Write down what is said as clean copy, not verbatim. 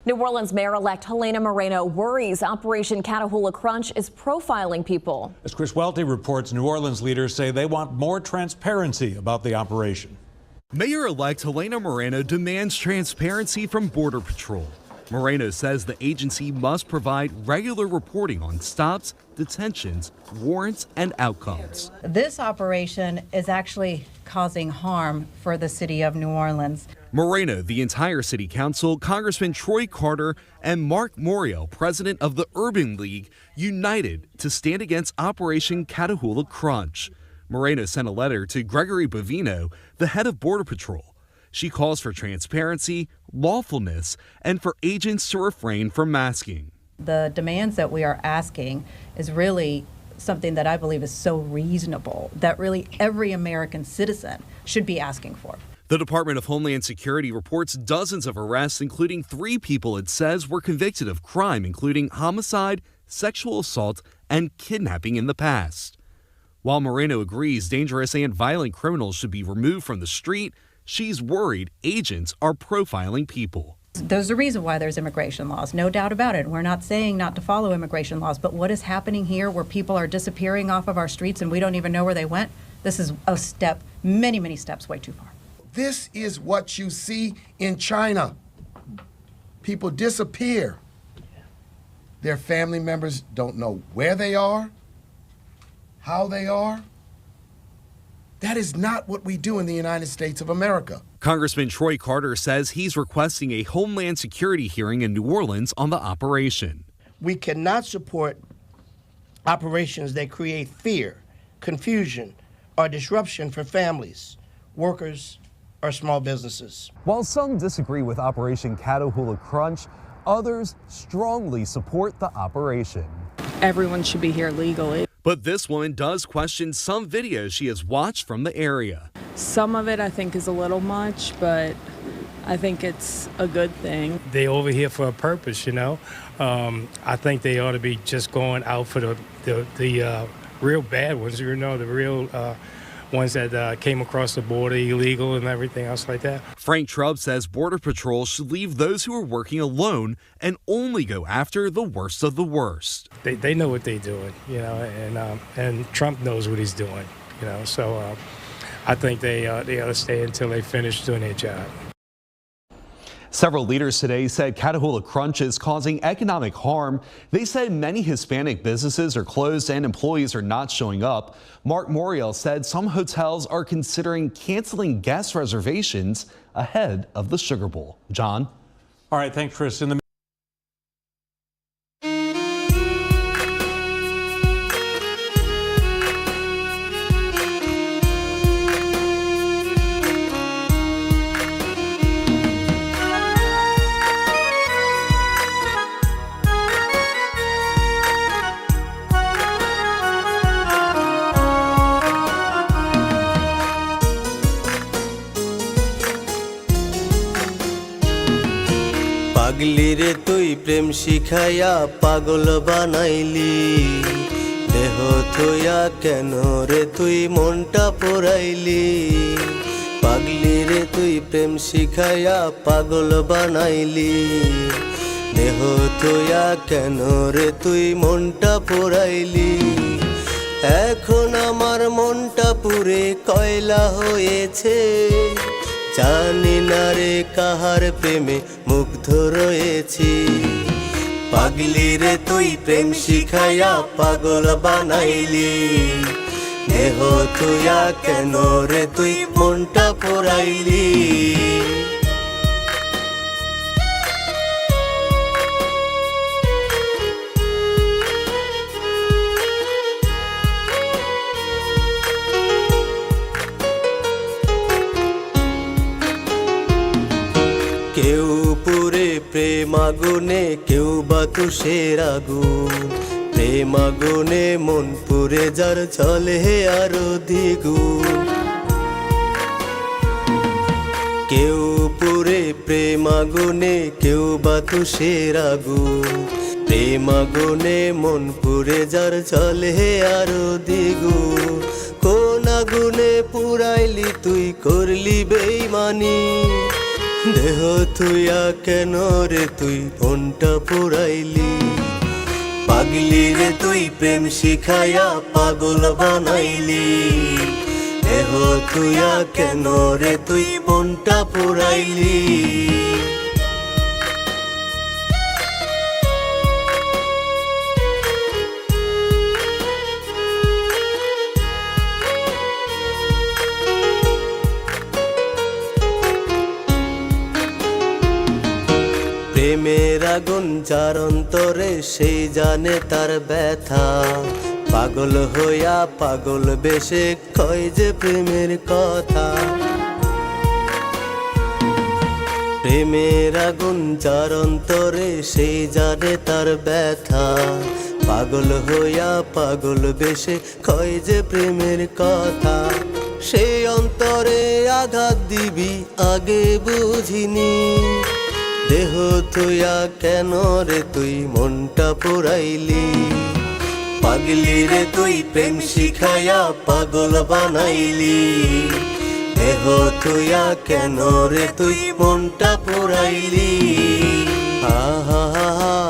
New Orleans Mayor-elect Helena Moreno worries Operation Catahoula Crunch is profiling people. As Chris Welty reports, New Orleans leaders say they want more transparency about the operation. Mayor-elect Helena Moreno demands transparency from Border Patrol. Moreno says the agency must provide regular reporting on stops, detentions, warrants, and outcomes. This operation is actually causing harm for the city of New Orleans. Moreno, the entire city council, Congressman Troy Carter, and Mark Morial, president of the Urban League, united to stand against Operation Catahoula Crunch. Moreno sent a letter to Gregory Bovino, the head of Border Patrol. She calls for transparency, lawfulness, and for agents to refrain from masking. The demands that we are asking is really something that I believe is so reasonable that really every American citizen should be asking for. The Department of Homeland Security reports dozens of arrests, including 3 people it says were convicted of crime, including homicide, sexual assault, and kidnapping in the past. While Moreno agrees dangerous and violent criminals should be removed from the street, she's worried agents are profiling people. There's a reason why there's immigration laws, no doubt about it. We're not saying not to follow immigration laws, but what is happening here where people are disappearing off of our streets and we don't even know where they went, this is a step, many, many steps way too far. This is what you see in China. People disappear. Their family members don't know where they are, how they are. That is not what we do in the United States of America. Congressman Troy Carter says he's requesting a Homeland Security hearing in New Orleans on the operation. We cannot support operations that create fear, confusion, or disruption for families, workers, or small businesses. While some disagree with Operation Catahoula Crunch, others strongly support the operation. Everyone should be here legally. But this woman does question some videos she has watched from the area. Some of it I think is a little much, but I think it's a good thing. They over here for a purpose, you know. I think they ought to be just going out for the real bad ones, you know, the real ones that came across the border illegal and everything else like that. Frank Trubb says Border Patrol should leave those who are working alone and only go after the worst of the worst. They know what they're doing, you know, and Trump knows what he's doing, you know. So I think they ought to stay until they finish doing their job. Several leaders today said Catahoula Crunch is causing economic harm. They said many Hispanic businesses are closed and employees are not showing up. Mark Morial said some hotels are considering canceling guest reservations ahead of the Sugar Bowl. John? All right, thanks, Chris. In the পাগলি রে তুই প্রেম শিখাইয়া পাগল বানাইলি দেহ থইয়া কেন রে তুই মনটা পোড়াইলি পাগলি রে তুই প্রেম শিখাইয়া পাগল বানাইলি দেহ থইয়া কেন রে তুই মনটা পোড়াইলি এখন আমার মনটা পুরে কয়লা হয়েছে জানি না রে কাহার প্রেমে মুগ্ধ রয়েছি পাগলি রে তুই প্রেম শিখাইয়া পাগল বানাইলি দেহ তুইয়া কেন রে তুই মনটা পোড়াইলি কেউ পুরে প্রেম আগুনে কেউ বা তুষের আগুন প্রেম আগুনে মন পুরে যার চলে আরো দ্বিগুণ কেউ পুরে প্রেম আগুনে কেউ বা তুষের আগুন প্রেম আগুনে মন পুরে যার চলে আরো দ্বিগুণ কোন আগুনে পুরাইলি তুই করলি বেইমানি দেহ তুইয়া কেন রে তুই মনটা পুরাইলি পাগলি রে তুই প্রেম শিখাইয়া পাগল বানাইলি দেহ তুইয়া কেন রে তুই মনটা পুরাইলি প্রেমের আগুন যার অন্তরে সেই জানে তার ব্যথা পাগল হইয়া পাগল বেশে কয় যে প্রেমের কথা প্রেমের আগুন যার অন্তরে সেই জানে তার ব্যথা পাগল হইয়া পাগল বেশে কয় যে প্রেমের কথা সেই অন্তরে আঘাত দিবি আগে বুঝিনি দেহ তুইয়া কেন রে তুই মনটা পুরাইলি পাগলি রে তুই প্রেম শিখাইয়া পাগল বানাইলি দেহ তুইয়া কেন রে তুই মনটা পুরাইলি হা হা হা